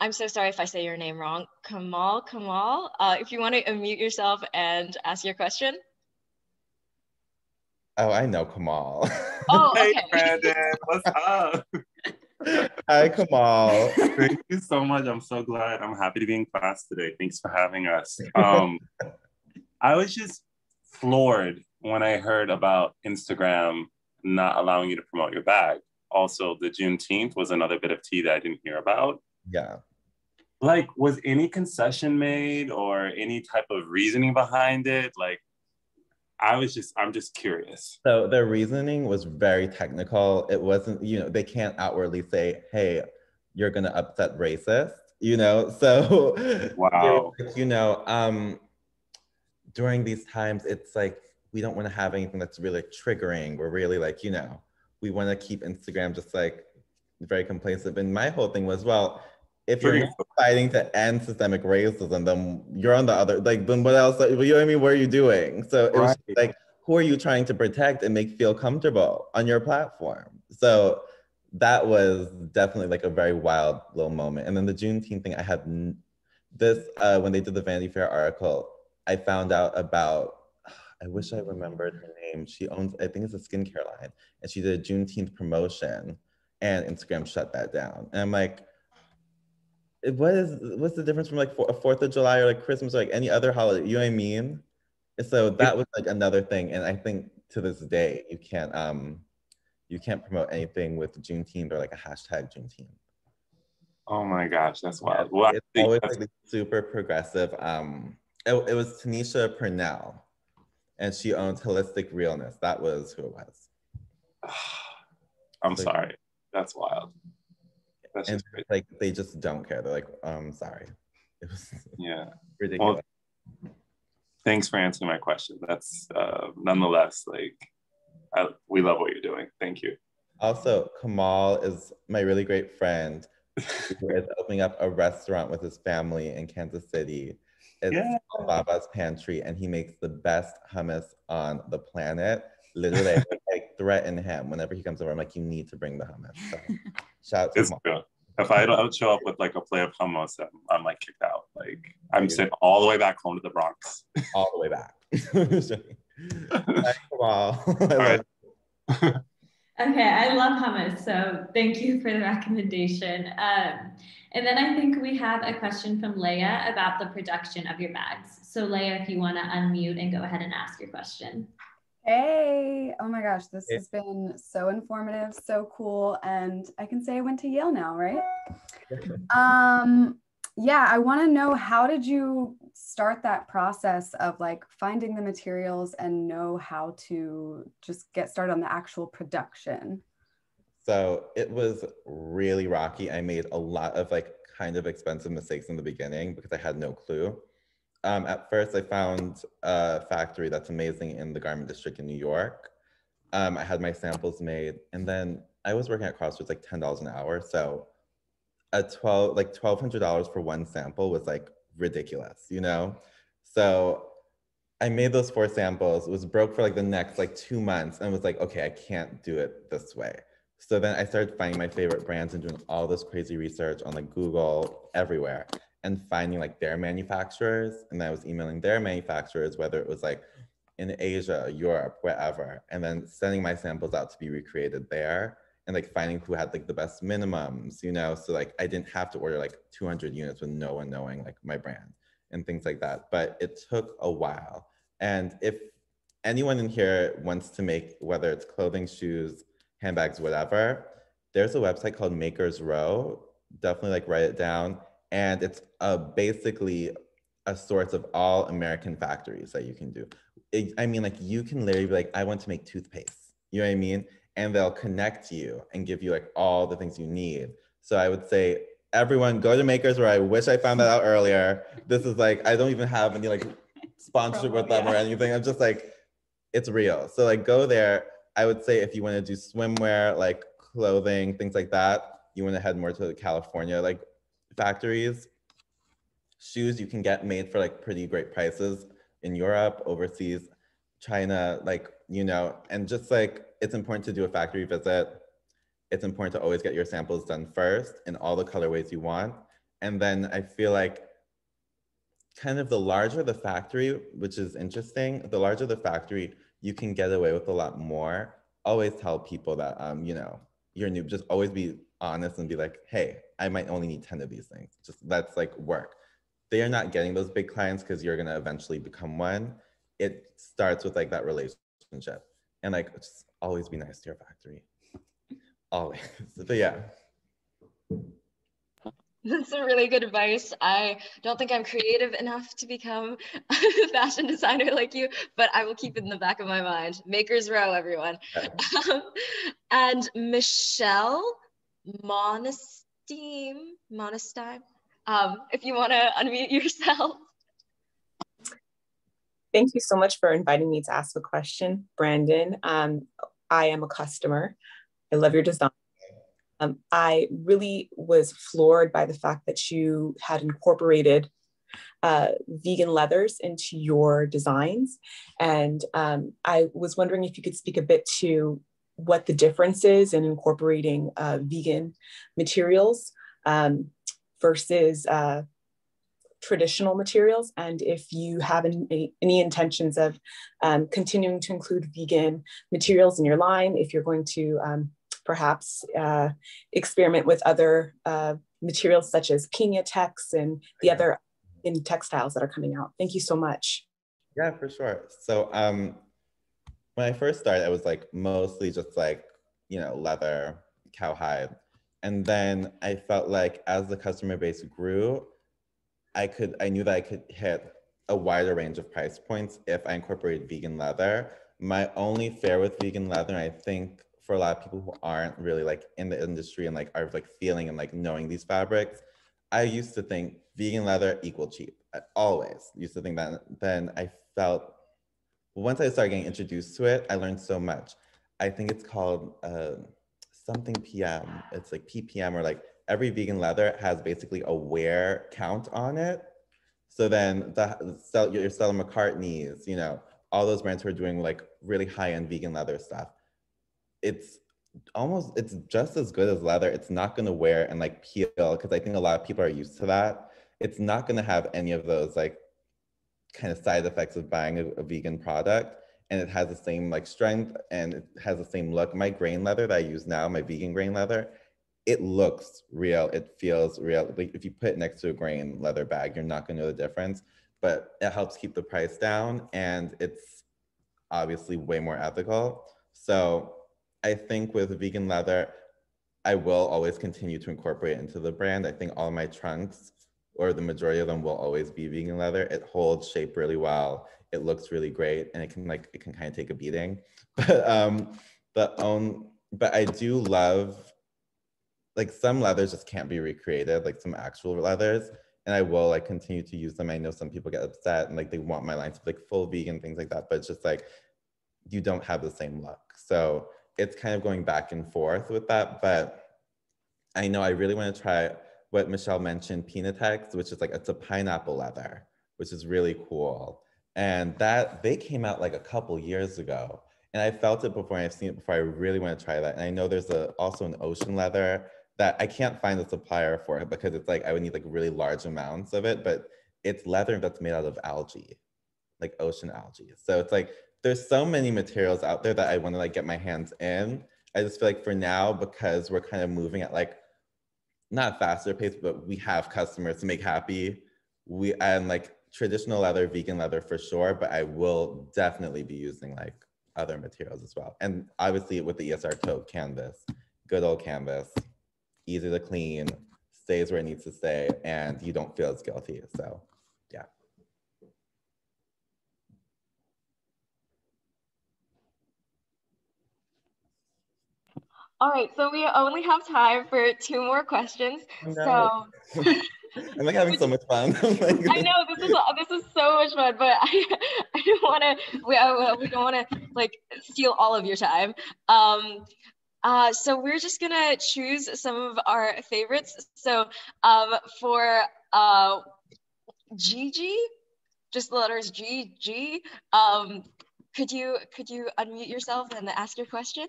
I'm so sorry if I say your name wrong, CAMILLE. If you want to unmute yourself and ask your question.
Oh, I know CAMILLE.
Oh, okay.
Hey, Brandon, what's up?
Hi, Kamal.
Thank you so much. I'm so glad. I'm happy to be in class today. Thanks for having us. I was just floored when I heard about Instagram not allowing you to promote your bag. Also, the Juneteenth was another bit of tea that I didn't hear about.
Yeah.
Like, was any concession made or any type of reasoning behind it? Like, I'm just curious.
So their reasoning was very technical. It wasn't, they can't outwardly say, hey, you're gonna upset racists, So
Wow.
during these times, it's like, we don't wanna have anything that's really triggering. We're really like, we wanna keep Instagram just like very complacent. And my whole thing was, well, if you're not fighting to end systemic racism, then you're on the other, like, then what else, you know what I mean? What are you doing? So it was like, who are you trying to protect and make feel comfortable on your platform? So that was definitely like a very wild little moment. And then the Juneteenth thing, I had this, when they did the Vanity Fair article, I found out about, I wish I remembered her name. She owns, I think it's a skincare line, and she did a Juneteenth promotion and Instagram shut that down. And I'm like, what's the difference from like a 4th of July or like Christmas or like any other holiday? You know what I mean? So that was like another thing. And I think to this day, you can't promote anything with Juneteenth or like a hashtag Juneteenth.
Oh my gosh, that's wild.
Yeah, it's always like super progressive. It was Tanisha Purnell, and she owns Holistic Realness. That was who it was.
I'm sorry. That's wild. That's
and
just crazy.
Like they just don't care. They're like, sorry. It was
Well,
ridiculous.
thanks for answering my question. That's nonetheless, like, we love what you're doing. Thank you.
Also, Kamal is my really great friend who is opening up a restaurant with his family in Kansas City. It's called Baba's Pantry, and he makes the best hummus on the planet. Literally, I like threaten him whenever he comes over. I'm like, you need to bring the hummus. So, shout out to Kamal.
If I don't show up with like a plate of hummus, I'm like kicked out. Like I'm sent all the way back home to the Bronx.
All the way back. Thanks, Kamal.
Okay, I love hummus, so thank you for the recommendation. And then I think we have a question from Leia about the production of your bags. So Leia, if you want to unmute and go ahead and ask your question.
Hey, oh my gosh, this has been so informative, so cool. And I can say I went to Yale now, right? Yeah, I want to know, how did you start that process of like finding the materials and know how to just get started on the actual production?
So it was really rocky. I made a lot of like kind of expensive mistakes in the beginning because I had no clue. At first, I found a factory that's amazing in the garment district in New York. I had my samples made, and then I was working at Crossroads like $10 an hour. So $1,200 for one sample was like ridiculous, So I made those 4 samples. It was broke for like the next like 2 months, and was like, okay, I can't do it this way. So then I started finding my favorite brands and doing all this crazy research on like Google, everywhere, and finding like their manufacturers. And I was emailing their manufacturers, whether it was like in Asia, Europe, wherever, and then sending my samples out to be recreated there, and like finding who had like the best minimums, So like I didn't have to order like 200 units with no one knowing like my brand and things like that. But it took a while. And if anyone in here wants to make, whether it's clothing, shoes, handbags, whatever, there's a website called Makers Row. Definitely like write it down. And it's basically a source of all American factories that you can do. I mean, like you can literally be like, I want to make toothpaste. You know what I mean? And they'll connect you and give you like all the things you need. So I would say, everyone go to Makers Row. I wish I found that out earlier. This is like, I don't even have any like sponsorship with them or anything. I'm just like, it's real. So like go there. I would say if you want to do swimwear, like clothing, things like that, you want to head more to the California like factories. Shoes you can get made for like pretty great prices in Europe, overseas, China, like, and just like, it's important to do a factory visit. It's important to always get your samples done first in all the colorways you want. And then I feel like kind of the larger the factory, which is interesting, the larger the factory, you can get away with a lot more. Always tell people that, your new, just always be honest and be like, hey, I might only need 10 of these things. Just let's like work. They are not getting those big clients because you're gonna eventually become one. It starts with like that relationship, and like just always be nice to your factory. Always. But yeah.
That's a really good advice. I don't think I'm creative enough to become a fashion designer like you, but I will keep it in the back of my mind. Makers Row, everyone. And Michelle Monestein, if you want to unmute yourself.
Thank you so much for inviting me to ask a question, Brandon. I am a customer. I love your design. I really was floored by the fact that you had incorporated vegan leathers into your designs. And I was wondering if you could speak a bit to what the difference is in incorporating vegan materials versus traditional materials, and if you have any intentions of continuing to include vegan materials in your line, if you're going to perhaps experiment with other materials such as Kenya-tex and the other in textiles that are coming out. Thank you so much.
Yeah, for sure. So when I first started, I was like mostly just like, you know, leather, cowhide. And then I felt like as the customer base grew, I knew that I could hit a wider range of price points if I incorporated vegan leather. My only fear with vegan leather, and I think for a lot of people who aren't really like in the industry and like are like feeling and like knowing these fabrics, I used to think vegan leather equal cheap. I always used to think that. Then I felt, once I started getting introduced to it, I learned so much. I think it's called something PM. It's like PPM, or like every vegan leather has basically a wear count on it. So then your Stella McCartney's, you know, all those brands who are doing like really high-end vegan leather stuff, it's just as good as leather. It's not gonna wear and like peel, because I think a lot of people are used to that. It's not gonna have any of those like kind of side effects of buying a vegan product. And it has the same like strength and it has the same look. My grain leather that I use now, my vegan grain leather, it looks real, it feels real. Like if you put it next to a grain leather bag, you're not gonna know the difference, but it helps keep the price down, and it's obviously way more ethical. So I think with vegan leather, I will always continue to incorporate it into the brand. I think all my trunks, or the majority of them, will always be vegan leather. It holds shape really well. It looks really great, and it can kind of take a beating. But I do love, like, some leathers just can't be recreated, like some actual leathers, and I will like continue to use them. I know some people get upset and like they want my line to be like full vegan, things like that, but it's just like, you don't have the same look. So it's kind of going back and forth with that. But I know I really want to try what Michelle mentioned, Pinatex, which is like, it's a pineapple leather, which is really cool. And that, they came out like a couple years ago, and I felt it before, and I've seen it before. I really want to try that. And I know there's also an ocean leather that I can't find a supplier for it, because it's like, I would need like really large amounts of it, but it's leather that's made out of algae, like ocean algae. So it's like, there's so many materials out there that I want to like get my hands in. I just feel like for now, because we're kind of moving at like, not faster pace, but we have customers to make happy. And like traditional leather, vegan leather for sure, but I will definitely be using like other materials as well. And obviously with the ESR tote, canvas, good old canvas, easy to clean, stays where it needs to stay, and you don't feel as guilty. So yeah.
All right, so we only have time for 2 more questions.
No.
So
I'm like having so much fun.
I know this is so much fun, but I don't want to. We don't want to like steal all of your time. So we're just gonna choose some of our favorites. So for Gigi, just the letters G. Could you unmute yourself and ask your question?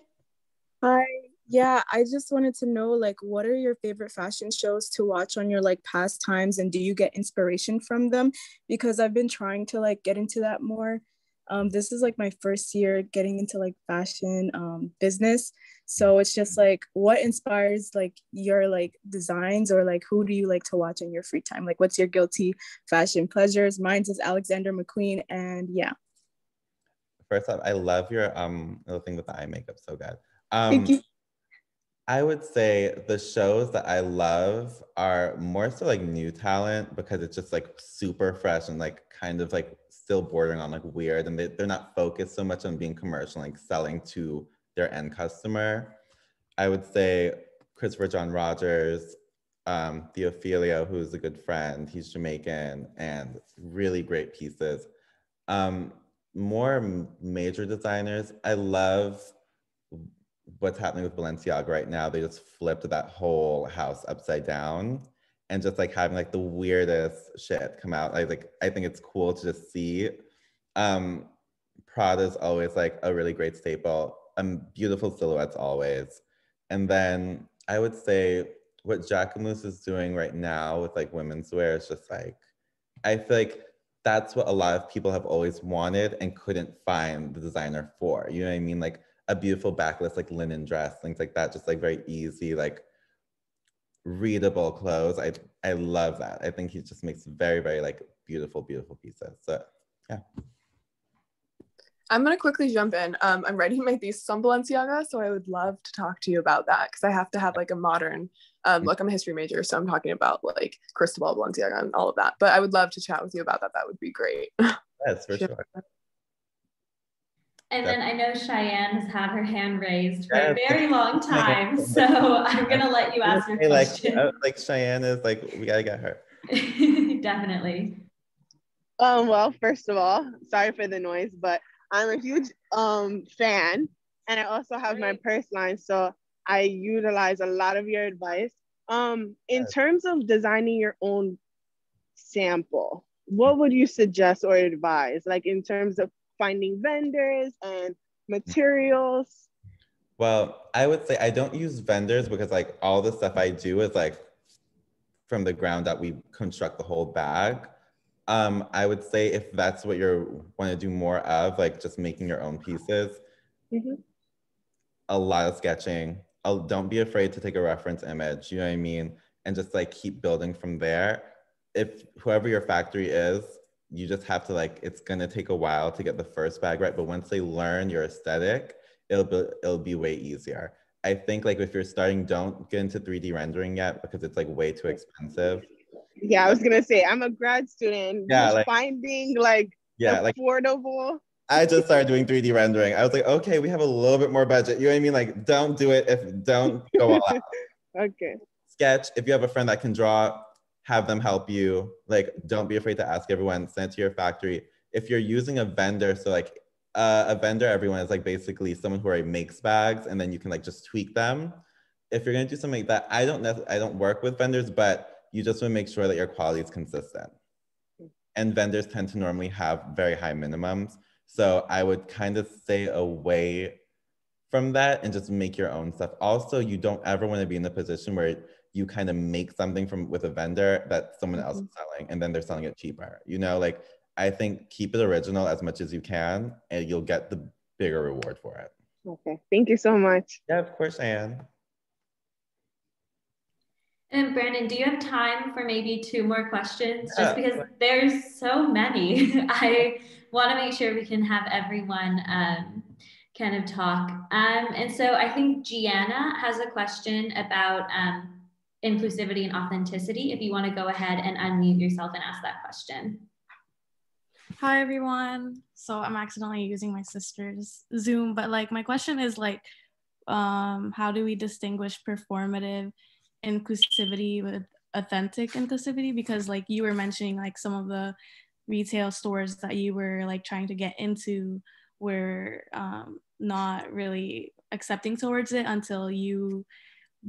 Hi. Yeah, I just wanted to know, like, what are your favorite fashion shows to watch on your like past times, and do you get inspiration from them? Because I've been trying to like get into that more. This is like my first year getting into like fashion business. So it's just like, what inspires like your like designs, or like who do you like to watch in your free time? Like what's your guilty fashion pleasures? Mine's is Alexander McQueen, and yeah.
First off, I love your little thing with the eye makeup, so good.
Thank you.
I would say the shows that I love are more so like new talent, because it's just like super fresh and like kind of like still bordering on like weird, and they're not focused so much on being commercial, like selling to their end customer. I would say Christopher John Rogers, Theophilia, who's a good friend, he's Jamaican, and really great pieces. More major designers, I love what's happening with Balenciaga right now. They just flipped that whole house upside down, and just like having like the weirdest shit come out. I think it's cool to just see. Prada's always like a really great staple. Beautiful silhouettes always. And then I would say what Jacquemus is doing right now with like women's wear is just like, I feel like that's what a lot of people have always wanted and couldn't find the designer for. You know what I mean? Like a beautiful backless, like linen dress, things like that, just like very easy, like readable clothes. I love that. I think he just makes very, very like beautiful, beautiful pieces. So yeah.
I'm going to quickly jump in. I'm writing my thesis on Balenciaga, so I would love to talk to you about that, because I have to have like a modern, like I'm a history major, so I'm talking about like Cristobal Balenciaga and all of that. But I would love to chat with you about that. That would be great.
Yes, for sure.
And then I know Cheyenne has had her hand raised for a very long time, so I'm going to let you ask your question.
Like Cheyenne is like, we got to get her.
Definitely.
Well, first of all, sorry for the noise, but I'm a huge fan, and I also have my purse line, so I utilize a lot of your advice. In terms of designing your own sample, what would you suggest or advise, like in terms of finding vendors and materials?
Well, I would say I don't use vendors, because like all the stuff I do is like from the ground up, we construct the whole bag. I would say if that's what you want to do more of, like just making your own pieces, a lot of sketching. Don't be afraid to take a reference image, you know what I mean? And just like keep building from there. If whoever your factory is, you just have to like, it's gonna take a while to get the first bag right, but once they learn your aesthetic, it'll be way easier. I think like if you're starting, don't get into 3D rendering yet, because it's like way too expensive.
Yeah, I was gonna say, I'm a grad student.
Yeah,
just
like,
finding like affordable.
Like, I just started doing 3D rendering. I was like, okay, we have a little bit more budget. You know what I mean? Like, don't do it don't go all out.
Okay.
Sketch. If you have a friend that can draw, have them help you. Like, don't be afraid to ask everyone. Send it to your factory. If you're using a vendor, so like a vendor, everyone is like basically someone who already makes bags, and then you can like just tweak them. If you're gonna do something like that, I don't work with vendors, but you just want to make sure that your quality is consistent. And vendors tend to normally have very high minimums. So I would kind of stay away from that and just make your own stuff. Also, you don't ever want to be in a position where you kind of make something with a vendor that someone else is selling, and then they're selling it cheaper. You know, like I think keep it original as much as you can, and you'll get the bigger reward for it.
Okay, thank you so much.
Yeah, of course, Anne.
And Brandon, do you have time for maybe 2 more questions? Just because there's so many. I want to make sure we can have everyone kind of talk. And so I think Gianna has a question about inclusivity and authenticity. If you want to go ahead and unmute yourself and ask that question.
Hi, everyone. So I'm accidentally using my sister's Zoom, but like my question is like, how do we distinguish performative inclusivity with authentic inclusivity? Because like you were mentioning, like some of the retail stores that you were like trying to get into were not really accepting towards it until you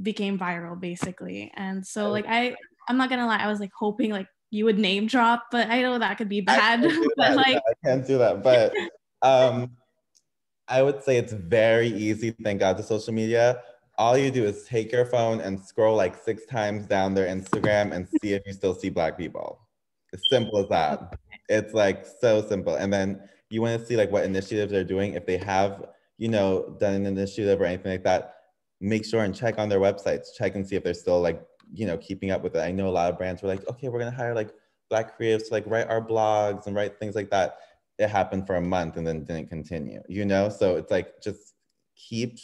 became viral, basically. And so like I'm not gonna lie, I was like hoping like you would name drop, but I know that could be bad. But like
I can't do that. But I would say it's very easy, thank God, to social media. All you do is take your phone and scroll like 6 times down their Instagram and see if you still see Black people. As simple as that. It's like so simple. And then you want to see like what initiatives they're doing. If they have, you know, done an initiative or anything like that, make sure and check on their websites, check and see if they're still like, you know, keeping up with it. I know a lot of brands were like, okay, we're gonna hire like Black creatives to like write our blogs and write things like that. It happened for a month and then didn't continue, you know? So it's like, just keep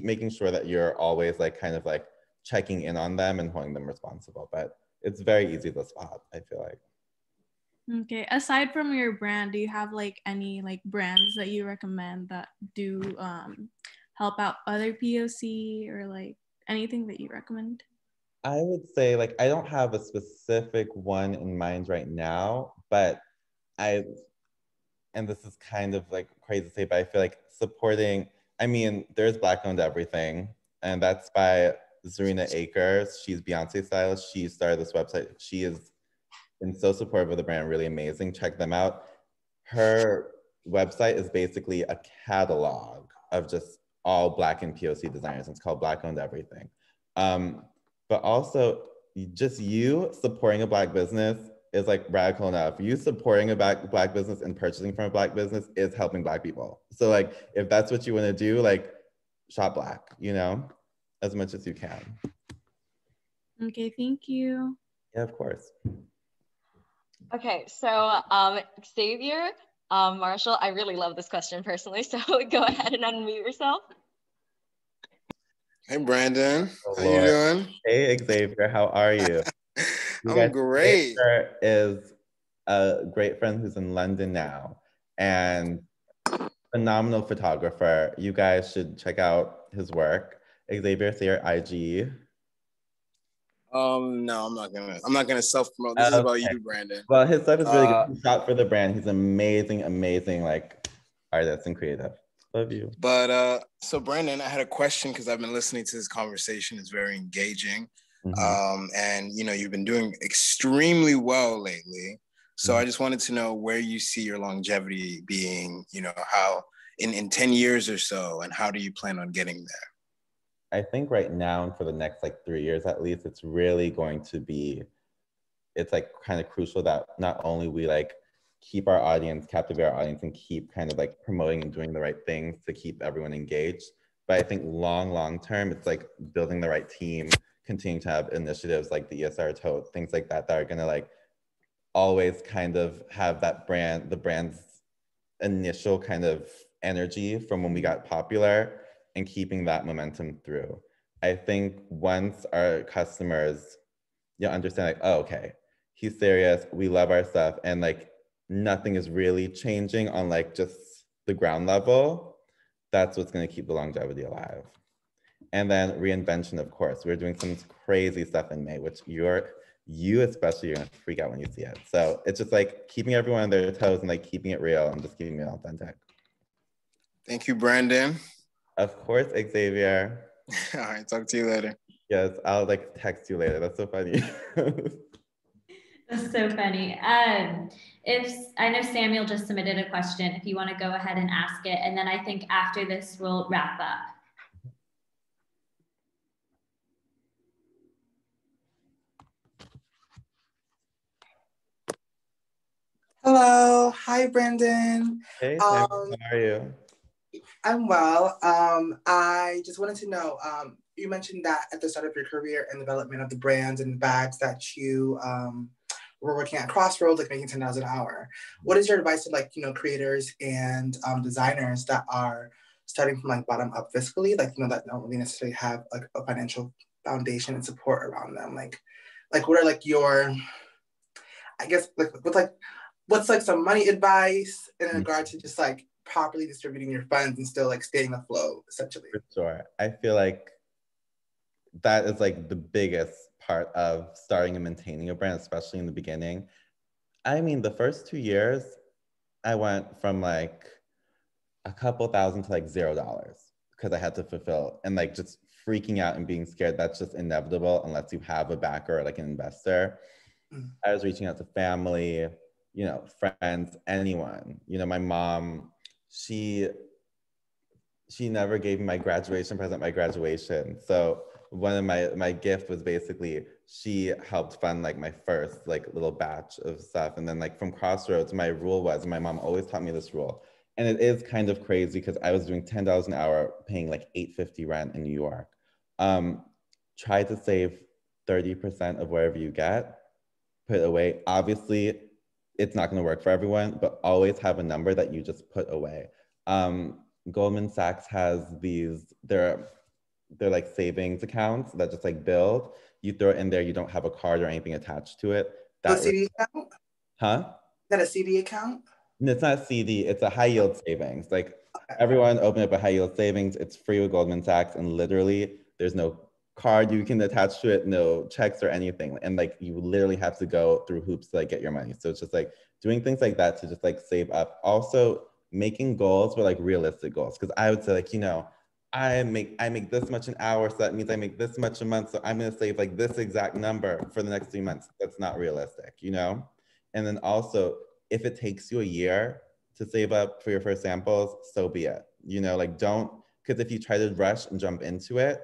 making sure that you're always like kind of like checking in on them and holding them responsible. But it's very easy to spot, I feel like.
Okay, aside from your brand, do you have like any like brands that you recommend that do help out other POC, or like anything that you recommend?
I would say like, I don't have a specific one in mind right now, but and this is kind of like crazy to say, but I feel like supporting, I mean, there's Black Owned Everything, and that's by Zarina Akers. She's Beyonce's stylist. She started this website. She has been so supportive of the brand, really amazing. Check them out. Her website is basically a catalog of just all Black and POC designers. It's called Black Owned Everything. But also, just you supporting a Black business is like radical enough. You supporting a Black business and purchasing from a Black business is helping Black people. So like, if that's what you want to do, like, shop Black, you know, as much as you can.
Okay, thank you.
Yeah, of course.
Okay, so Xavier, Marshall, I really love this question personally, so go ahead and unmute yourself.
Hey, Brandon.
Oh,
how
Lord.
You doing?
Hey, Xavier, how are you?
I'm great.
Xavier is a great friend who's in London now, and phenomenal photographer. You guys should check out his work. Xavier, say your IG.
No, I'm not gonna self-promote. This is about you, Brandon.
Well, his stuff is really good. He shot for the brand. He's amazing, amazing like artist and creative. Love you.
But so Brandon, I had a question because I've been listening to this conversation. It's very engaging. And you know, you've been doing extremely well lately. So I just wanted to know where you see your longevity being, you know, how in 10 years or so, and how do you plan on getting there?
I think right now and for the next like 3 years at least, it's really going to be, it's like kind of crucial that not only we like keep our audience, captivate our audience, and keep kind of like promoting and doing the right things to keep everyone engaged. But I think long term, it's like building the right team, continuing to have initiatives like the ESR totes, things like that, that are gonna like always kind of have that brand, the brand's initial kind of energy from when we got popular, and keeping that momentum through. I think once our customers, you know, understand like, oh, okay, he's serious, we love our stuff, and like nothing is really changing on like just the ground level, that's what's gonna keep the longevity alive. And then reinvention, of course. We're doing some crazy stuff in May, which you especially, you're gonna freak out when you see it. So it's just like keeping everyone on their toes and like keeping it real and just keeping it authentic.
Thank you, Brandon.
Of course, Xavier.
All right, talk to you later.
Yes, I'll like text you later. That's so funny.
That's so funny. If I know Samuel just submitted a question, if you want to go ahead and ask it, and then I think after this we'll wrap up.
Hello, hi Brandon.
Hey, Sam, how are you?
I'm well. I just wanted to know, you mentioned that at the start of your career and development of the brands and the bags that you were working at Crossroads, like making $10 an hour. What is your advice to like, you know, creators and designers that are starting from like bottom up fiscally, like, you know, that don't really necessarily have like a financial foundation and support around them? Like what are like your, I guess, like what's like some money advice in regard to just like properly distributing your funds and still like staying afloat, essentially?
For sure. I feel like that is like the biggest part of starting and maintaining a brand, especially in the beginning. I mean, the first 2 years, I went from like a couple thousand to like $0 because I had to fulfill, and like just freaking out and being scared. That's just inevitable unless you have a backer or like an investor. I was reaching out to family, you know, friends, anyone. You know, my mom, she never gave me my graduation present, my graduation. So one of my gift was basically, she helped fund like my first like little batch of stuff. And then like from Crossroads, my rule was, and my mom always taught me this rule, and it is kind of crazy because I was doing $10 an hour, paying like $8.50 rent in New York. Try to save 30% of wherever you get, put it away. Obviously, it's not going to work for everyone, but always have a number that you just put away. Goldman Sachs has these, they're like savings accounts that just like build. You throw it in there, you don't have a card or anything attached to it.
A CD account?
Huh?
Is that a CD account?
No, it's not a CD, it's a high yield savings. Like everyone open up a high yield savings, it's free with Goldman Sachs, and literally there's no card you can attach to it, no checks or anything. And like you literally have to go through hoops to like get your money. So it's just like doing things like that to just like save up. Also making goals, but like realistic goals. Cause I would say like, you know, I make this much an hour, so that means I make this much a month. So I'm gonna save like this exact number for the next 3 months. That's not realistic, you know? And then also, if it takes you a year to save up for your first samples, so be it. You know, like don't, because if you try to rush and jump into it,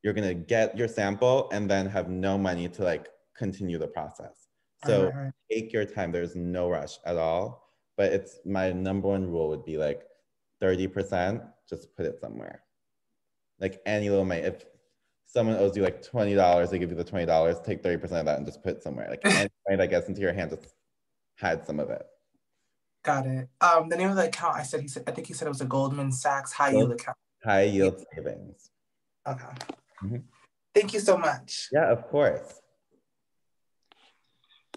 you're gonna get your sample and then have no money to like continue the process. So take your time, there's no rush at all. But it's my number one rule would be like 30%, just put it somewhere. Like any little money, if someone owes you like $20, they give you the $20, take 30% of that and just put it somewhere. Like any money that gets into your hand, just hide some of it.
Got it. The name of the account, I think he said it was a Goldman Sachs high yield account.
High yield savings.
Okay. Thank you so much.
Yeah, of course.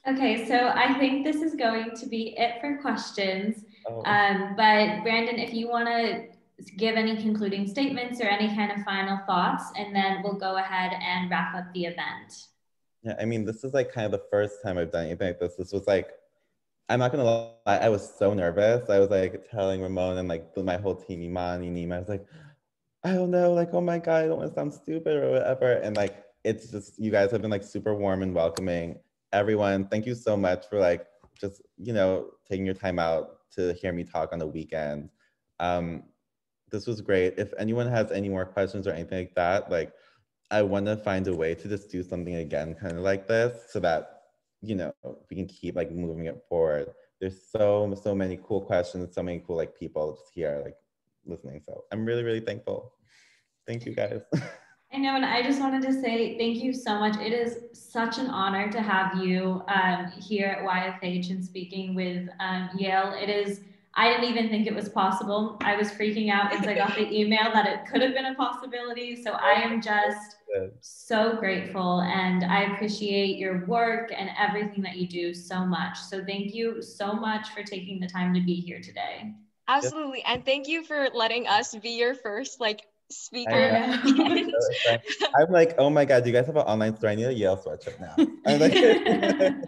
Okay, so I think this is going to be it for questions. But Brandon, if you want to give any concluding statements or any kind of final thoughts, and then we'll go ahead and wrap up the event.
Yeah, I mean, this is like kind of the first time I've done anything like this. This was like, I'm not gonna lie, I was so nervous. I was like telling Ramon and like my whole team, Iman, Nima, I was like, I don't know, like, oh my God, I don't want to sound stupid or whatever. And like, it's just, you guys have been like super warm and welcoming. Everyone, thank you so much for like, just, you know, taking your time out to hear me talk on the weekend. This was great. If anyone has any more questions or anything like that, like, I want to find a way to just do something again, kind of like this, so that, you know, we can keep like moving it forward. There's so many cool questions, so many cool like people just here like listening. So I'm really, really thankful. Thank you guys.
I know, and I just wanted to say thank you so much. It is such an honor to have you here at YFH and speaking with Yale. It is, I didn't even think it was possible. I was freaking out once I got the email that it could have been a possibility. So I am just so grateful, and I appreciate your work and everything that you do so much. So thank you so much for taking the time to be here today.
Absolutely. And thank you for letting us be your first like speaker.
I'm like, oh my God, do you guys have an online store? I need a Yale sweatshirt now. I'm like,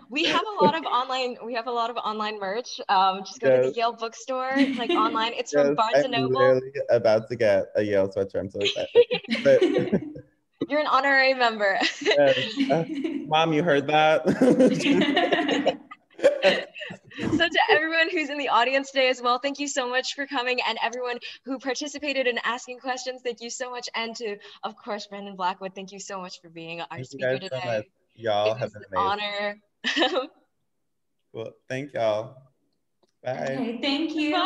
we have a lot of online merch. Just go to the Yale bookstore, like online. It's from Barnes and Noble.
I'm literally about to get a Yale sweatshirt. I'm so excited.
You're an honorary member.
Mom, you heard that?
So to everyone who's in the audience today as well, thank you so much for coming, and everyone who participated in asking questions, thank you so much. And to, of course, Brandon Blackwood, thank you so much for being our speaker today.
Y'all have been
amazing. Honor.
Well, thank y'all. Bye.
Okay, thank you.
Bye.